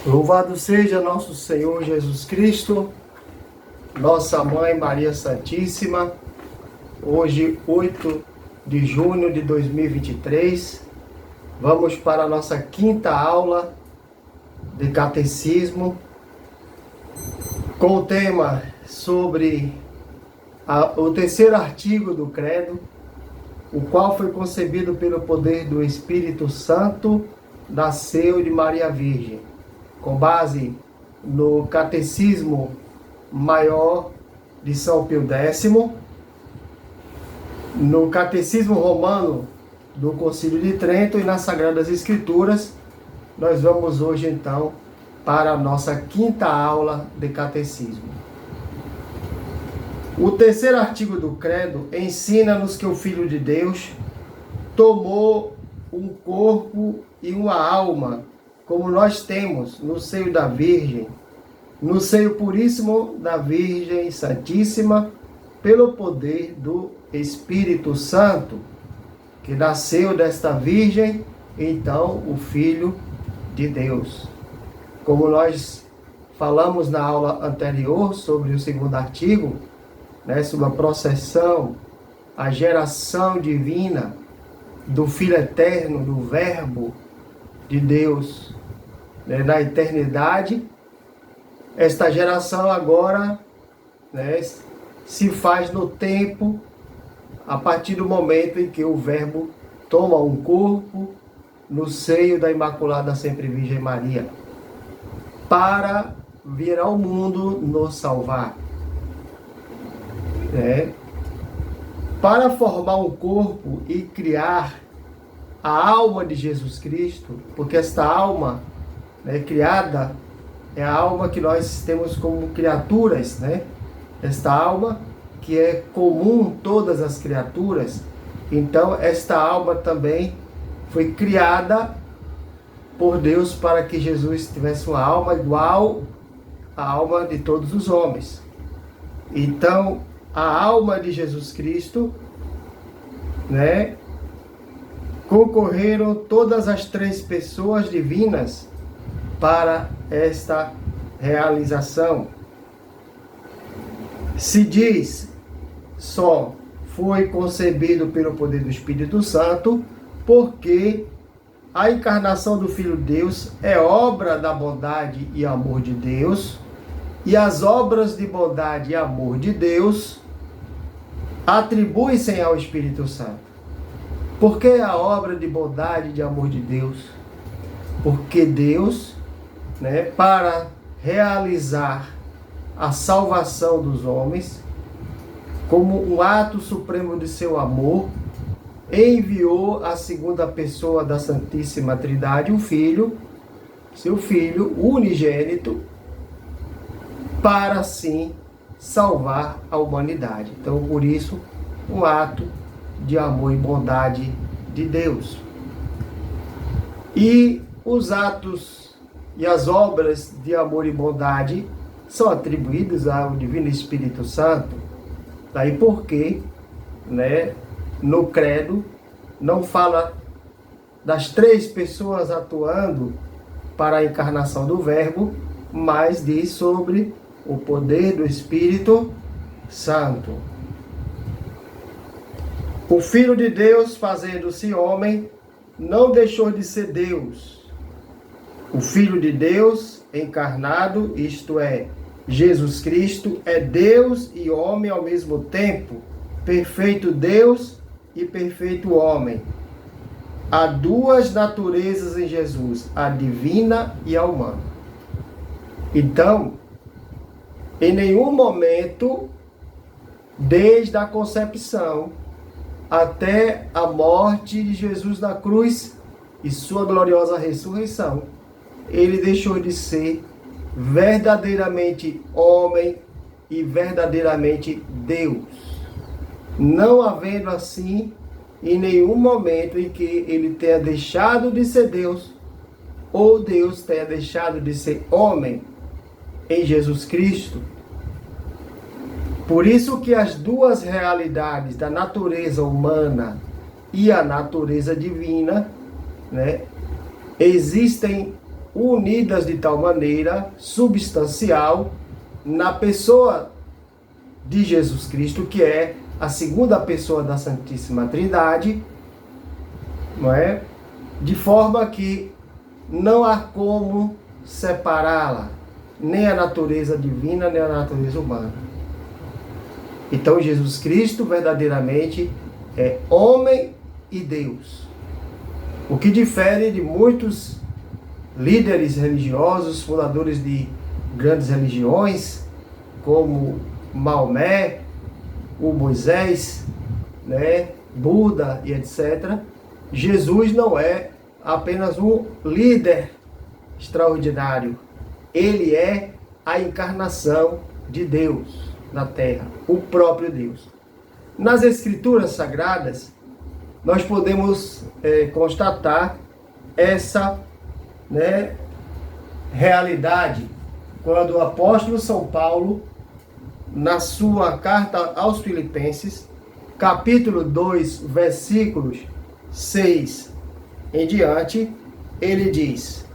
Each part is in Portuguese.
Louvado seja nosso Senhor Jesus Cristo, nossa Mãe Maria Santíssima. Hoje, 8 de junho de 2023, vamos para a nossa quinta aula de Catecismo, com o tema sobre o terceiro artigo do Credo, o qual foi concebido pelo poder do Espírito Santo, nasceu de Maria Virgem, com base no Catecismo Maior de São Pio X, no Catecismo Romano do Concílio de Trento e nas Sagradas Escrituras. Nós vamos hoje, então, para a nossa quinta aula de Catecismo. O terceiro artigo do Credo ensina-nos que o Filho de Deus tomou um corpo e uma alma, como nós temos no seio da Virgem, no seio puríssimo da Virgem Santíssima, pelo poder do Espírito Santo, que nasceu desta Virgem, então o Filho de Deus. Como nós falamos na aula anterior sobre o segundo artigo, sobre a processão, a geração divina do Filho Eterno, do Verbo de Deus, na eternidade, esta geração agora se faz no tempo, a partir do momento em que o Verbo toma um corpo no seio da Imaculada Sempre Virgem Maria, para vir ao mundo nos salvar. Para formar um corpo e criar a alma de Jesus Cristo, porque esta alma criada é a alma que nós temos como criaturas, esta alma que é comum a todas as criaturas. Então esta alma também foi criada por Deus para que Jesus tivesse uma alma igual à alma de todos os homens. Então a alma de Jesus Cristo, concorreram todas as três pessoas divinas para esta realização. Se diz só foi concebido pelo poder do Espírito Santo, porque a encarnação do Filho de Deus é obra da bondade e amor de Deus, e as obras de bondade e amor de Deus atribuem-se ao Espírito Santo. Por que a obra de bondade e de amor de Deus? Porque Deus, para realizar a salvação dos homens, como um ato supremo de seu amor, enviou a segunda pessoa da Santíssima Trindade, o Filho, seu Filho unigênito, para assim salvar a humanidade. Então, por isso, um ato de amor e bondade de Deus. E os atos e as obras de amor e bondade são atribuídos ao Divino Espírito Santo. Daí porque, no Credo, não fala das três pessoas atuando para a encarnação do Verbo, mas diz sobre o poder do Espírito Santo. O Filho de Deus, fazendo-se homem, não deixou de ser Deus. O Filho de Deus encarnado, isto é, Jesus Cristo, é Deus e homem ao mesmo tempo, perfeito Deus e perfeito homem. Há duas naturezas em Jesus, a divina e a humana. Então, em nenhum momento, desde a concepção até a morte de Jesus na cruz e sua gloriosa ressurreição, ele deixou de ser verdadeiramente homem e verdadeiramente Deus. Não havendo assim em nenhum momento em que ele tenha deixado de ser Deus ou Deus tenha deixado de ser homem em Jesus Cristo. Por isso que as duas realidades da natureza humana e a natureza divina, existem unidas de tal maneira substancial na pessoa de Jesus Cristo, que é a segunda pessoa da Santíssima Trindade, não é? De forma que não há como separá-la, nem a natureza divina, nem a natureza humana. Então Jesus Cristo verdadeiramente é homem e Deus. O que difere de muitos líderes religiosos, fundadores de grandes religiões, como Maomé, o Moisés, né, Buda e etc. Jesus não é apenas um líder extraordinário. Ele é a encarnação de Deus na Terra, o próprio Deus. Nas Escrituras Sagradas, nós podemos constatar essa, né, realidade quando o apóstolo São Paulo, na sua carta aos Filipenses, capítulo 2, versículos 6 em diante, ele diz: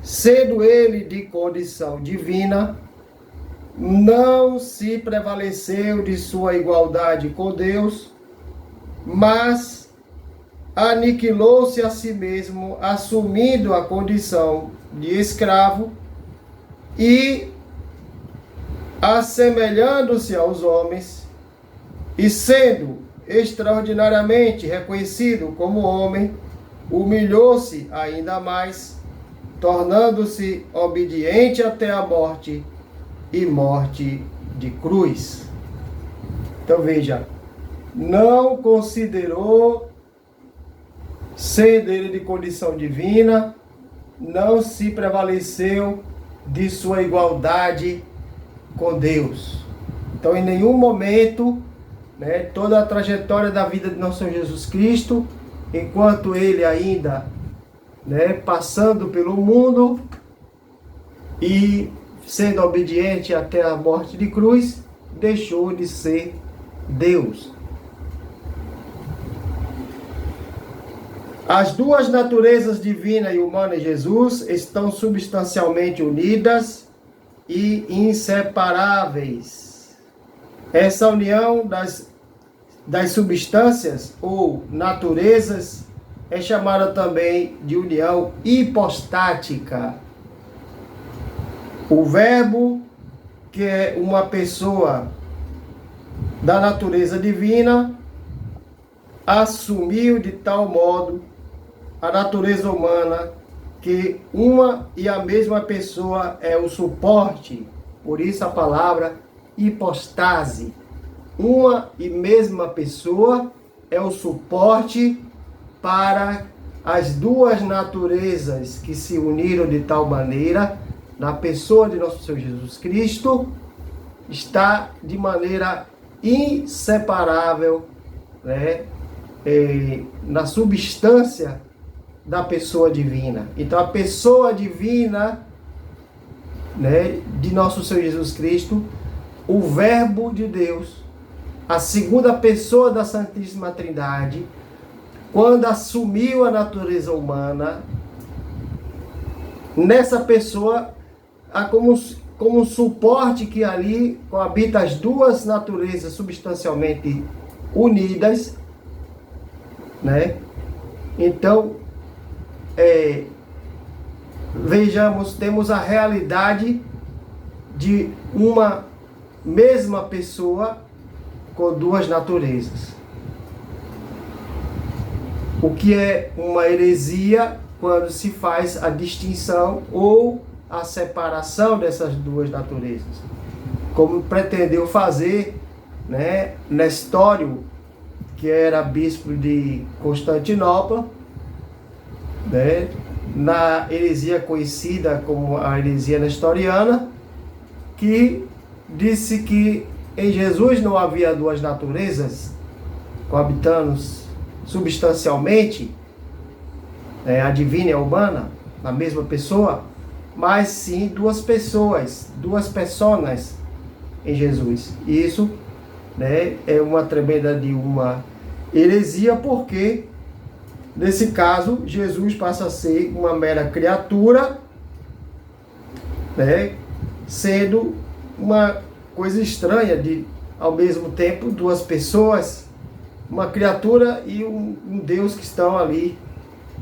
sendo ele de condição divina, não se prevaleceu de sua igualdade com Deus, mas aniquilou-se a si mesmo, assumindo a condição de escravo e assemelhando-se aos homens, e sendo extraordinariamente reconhecido como homem, humilhou-se ainda mais, tornando-se obediente até a morte e morte de cruz. Então veja, não considerou sendo ele de condição divina, não se prevaleceu de sua igualdade com Deus. Então, em nenhum momento, né, toda a trajetória da vida de nosso Senhor Jesus Cristo, enquanto ele ainda, né, passando pelo mundo e sendo obediente até a morte de cruz, deixou de ser Deus. As duas naturezas, divina e humana em Jesus, estão substancialmente unidas e inseparáveis. Essa união das substâncias ou naturezas é chamada também de união hipostática. O Verbo, que é uma pessoa da natureza divina, assumiu de tal modo a natureza humana que uma e a mesma pessoa é o suporte. Por isso a palavra hipostase. Uma e mesma pessoa é o suporte para as duas naturezas que se uniram de tal maneira na pessoa de nosso Senhor Jesus Cristo, está de maneira inseparável, né, na substância da pessoa divina. Então a pessoa divina, né, de nosso Senhor Jesus Cristo, o Verbo de Deus, a segunda pessoa da Santíssima Trindade, quando assumiu a natureza humana, nessa pessoa há como um suporte que ali coabita as duas naturezas substancialmente unidas, né? Então, vejamos, temos a realidade de uma mesma pessoa com duas naturezas. O que é uma heresia quando se faz a distinção ou a separação dessas duas naturezas, como pretendeu fazer, né, Nestório, que era bispo de Constantinopla, né, na heresia conhecida como a heresia nestoriana, que disse que em Jesus não havia duas naturezas coabitando substancialmente, a divina e a humana, na mesma pessoa, mas sim duas pessoas, duas personas em Jesus. E isso, né, é uma tremenda de uma heresia, porque nesse caso Jesus passa a ser uma mera criatura né, sendo uma coisa estranha de, ao mesmo tempo, duas pessoas, uma criatura e um Deus que estão ali,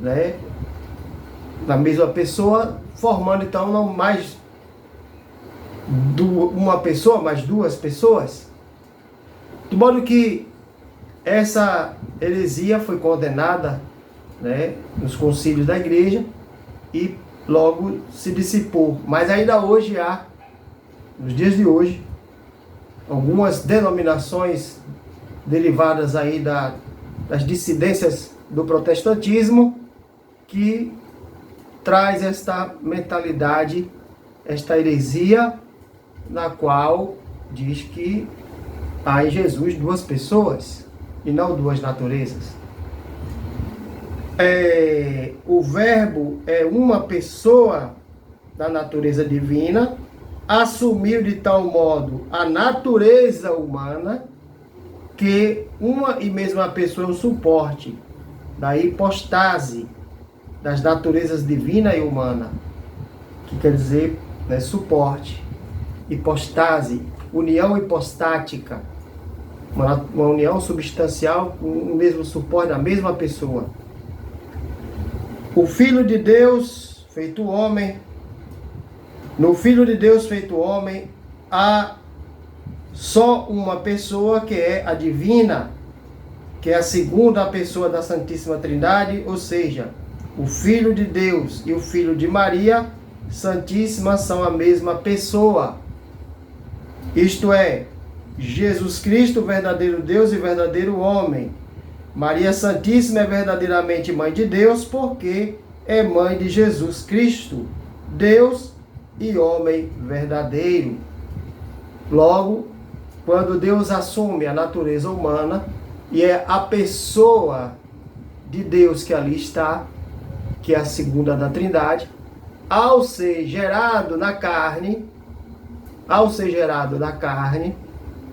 né, na mesma pessoa, formando então não mais uma pessoa, mas duas pessoas. De modo que essa heresia foi condenada, né, nos concílios da igreja e logo se dissipou. Mas ainda hoje há, nos dias de hoje, algumas denominações derivadas aí das dissidências do protestantismo que traz esta mentalidade, esta heresia, na qual diz que há em Jesus duas pessoas e não duas naturezas. O Verbo é uma pessoa da natureza divina, assumiu de tal modo a natureza humana que uma e mesma pessoa é um suporte da hipostase das naturezas divina e humana, que quer dizer, né, suporte, hipostase, união hipostática, uma união substancial com o mesmo suporte da mesma pessoa. O Filho de Deus feito homem, no Filho de Deus feito homem, há só uma pessoa que é a divina, que é a segunda pessoa da Santíssima Trindade, ou seja, o Filho de Deus e o Filho de Maria Santíssima são a mesma pessoa. Isto é, Jesus Cristo, verdadeiro Deus e verdadeiro homem. Maria Santíssima é verdadeiramente mãe de Deus, porque é mãe de Jesus Cristo, Deus e homem verdadeiro. Logo, quando Deus assume a natureza humana, e é a pessoa de Deus que ali está, que é a segunda da Trindade, ao ser gerado na carne,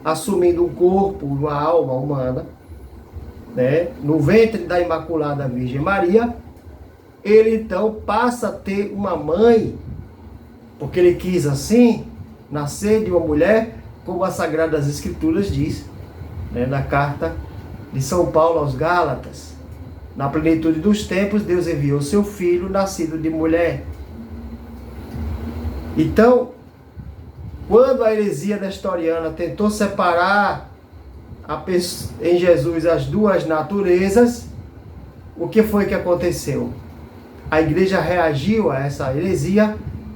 assumindo um corpo, uma alma humana, né, no ventre da Imaculada Virgem Maria, ele então passa a ter uma mãe, porque ele quis assim, nascer de uma mulher, como as Sagradas Escrituras diz, né, na carta de São Paulo aos Gálatas. Na plenitude dos tempos, Deus enviou seu Filho, nascido de mulher. Então, quando a heresia nestoriana tentou separar em Jesus as duas naturezas, o que foi que aconteceu? A igreja reagiu a essa heresia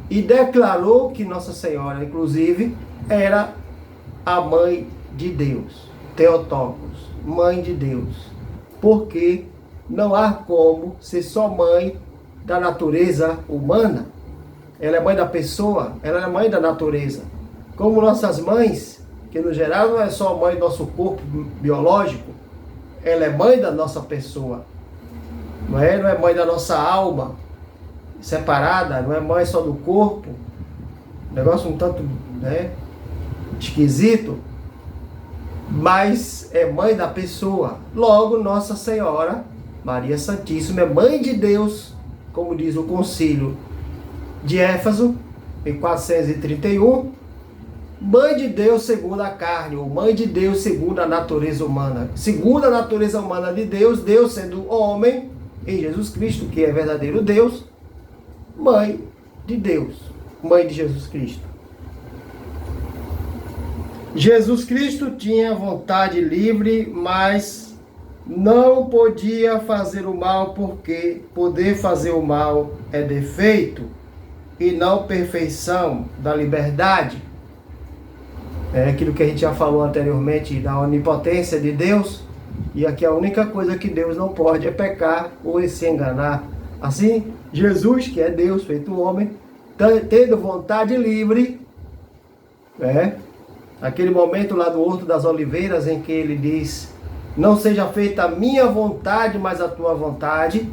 e declarou que Nossa Senhora, inclusive, era a mãe de Deus, Theotokos, mãe de Deus, porque não há como ser só mãe da natureza humana. Ela é mãe da pessoa, ela é mãe da natureza. Como nossas mães, que no geral não é só mãe do nosso corpo biológico, ela é mãe da nossa pessoa. Não é mãe da nossa alma separada, não é mãe só do corpo. Negócio um tanto, né, esquisito, mas é mãe da pessoa. Logo, Nossa Senhora, Maria Santíssima, é mãe de Deus, como diz o Concílio de Éfeso, em 431, mãe de Deus segundo a carne, ou mãe de Deus segundo a natureza humana. Segundo a natureza humana de Deus, Deus sendo homem, em Jesus Cristo, que é verdadeiro Deus, mãe de Deus, mãe de Jesus Cristo. Jesus Cristo tinha vontade livre, mas não podia fazer o mal, porque poder fazer o mal é defeito e não perfeição da liberdade. É aquilo que a gente já falou anteriormente da onipotência de Deus, e aqui a única coisa que Deus não pode é pecar ou se enganar. Assim, Jesus, que é Deus feito homem, tendo vontade livre, aquele momento lá do Horto das Oliveiras em que ele diz: não seja feita a minha vontade, mas a tua vontade.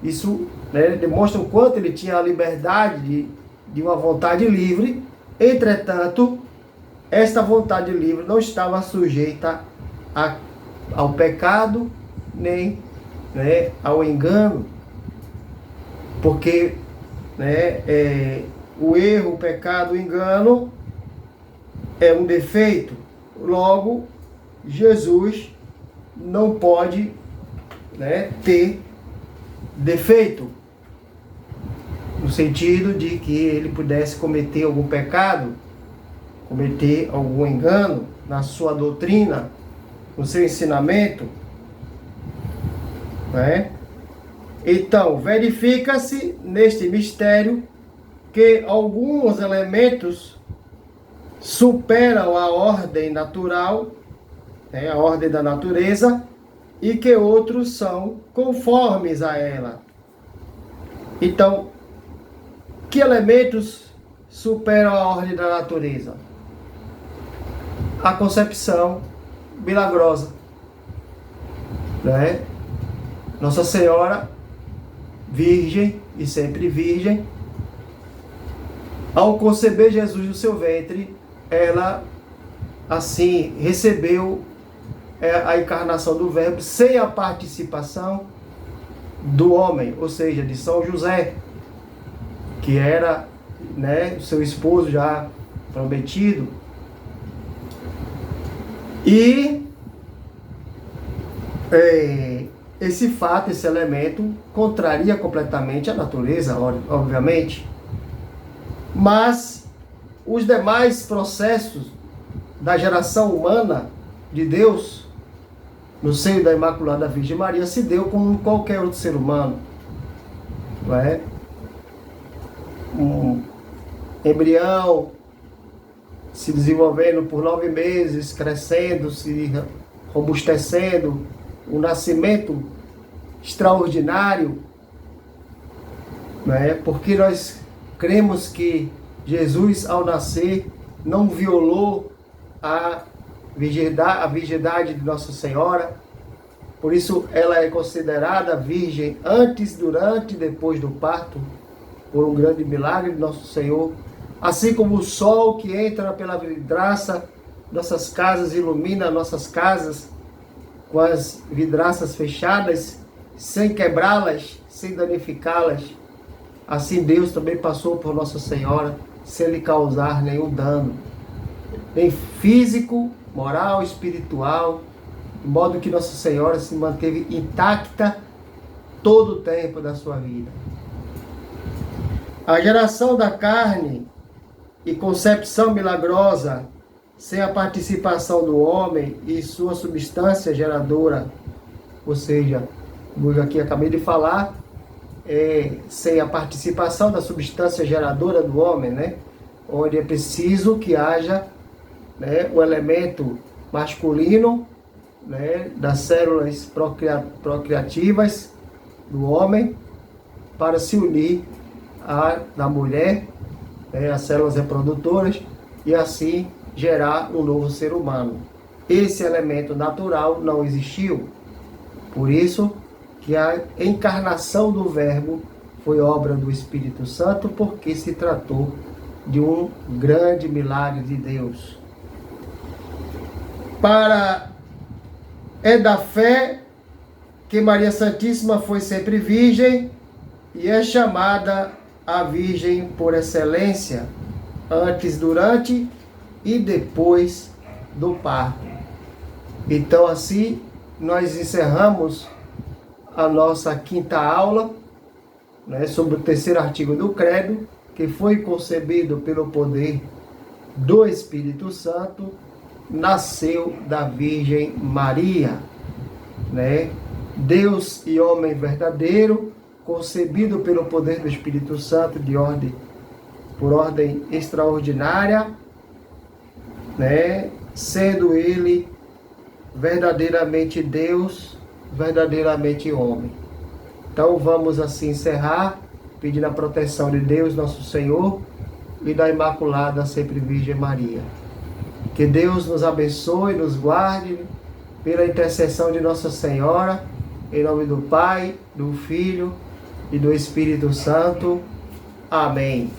Isso, né, demonstra o quanto ele tinha a liberdade de uma vontade livre. Entretanto, esta vontade livre não estava sujeita ao pecado, nem, né, ao engano, porque, né, o erro, o pecado, o engano é um defeito. Logo, Jesus não pode, né, ter defeito, no sentido de que ele pudesse cometer algum pecado, cometer algum engano na sua doutrina, no seu ensinamento, né? Então, verifica-se neste mistério que alguns elementos superam a ordem natural, né, a ordem da natureza, e que outros são conformes a ela. Então, que elementos superam a ordem da natureza? A concepção milagrosa, né? Nossa Senhora, virgem e sempre virgem, ao conceber Jesus no seu ventre, ela assim recebeu a encarnação do Verbo sem a participação do homem, ou seja, de São José, que era, né, seu esposo já prometido. E esse fato, esse elemento, contraria completamente a natureza, obviamente. Mas os demais processos da geração humana de Deus, no seio da Imaculada Virgem Maria, se deu como qualquer outro ser humano. Não é? Um embrião se desenvolvendo por 9 meses, crescendo, se robustecendo, um nascimento extraordinário, né? Porque nós cremos que Jesus, ao nascer, não violou a virgindade de Nossa Senhora. Por isso ela é considerada virgem antes, durante e depois do parto, por um grande milagre de Nosso Senhor. Assim como o sol que entra pela vidraça, nossas casas, ilumina nossas casas com as vidraças fechadas, sem quebrá-las, sem danificá-las. Assim Deus também passou por Nossa Senhora, sem lhe causar nenhum dano, nem físico, moral, espiritual, de modo que Nossa Senhora se manteve intacta todo o tempo da sua vida. A geração da carne e concepção milagrosa, sem a participação do homem e sua substância geradora, ou seja, como eu aqui acabei de falar, sem a participação da substância geradora do homem, né? Onde é preciso que haja, né, o elemento masculino, né, das células procriativas do homem para se unir à da mulher, né, as células reprodutoras, e assim gerar um novo ser humano. Esse elemento natural não existiu. Por isso que a encarnação do Verbo foi obra do Espírito Santo, porque se tratou de um grande milagre de Deus. É da fé que Maria Santíssima foi sempre virgem e é chamada a Virgem por excelência, antes, durante e depois do parto. Então, assim, nós encerramos a nossa 5ª aula, né, sobre o 3º artigo do Credo, que foi concebido pelo poder do Espírito Santo, nasceu da Virgem Maria, né? Deus e homem verdadeiro, concebido pelo poder do Espírito Santo por ordem extraordinária, né? Sendo ele verdadeiramente Deus, verdadeiramente homem. Então vamos assim encerrar, pedindo a proteção de Deus, nosso Senhor, e da Imaculada Sempre Virgem Maria. Que Deus nos abençoe, nos guarde, pela intercessão de Nossa Senhora, em nome do Pai, do Filho e do Espírito Santo. Amém.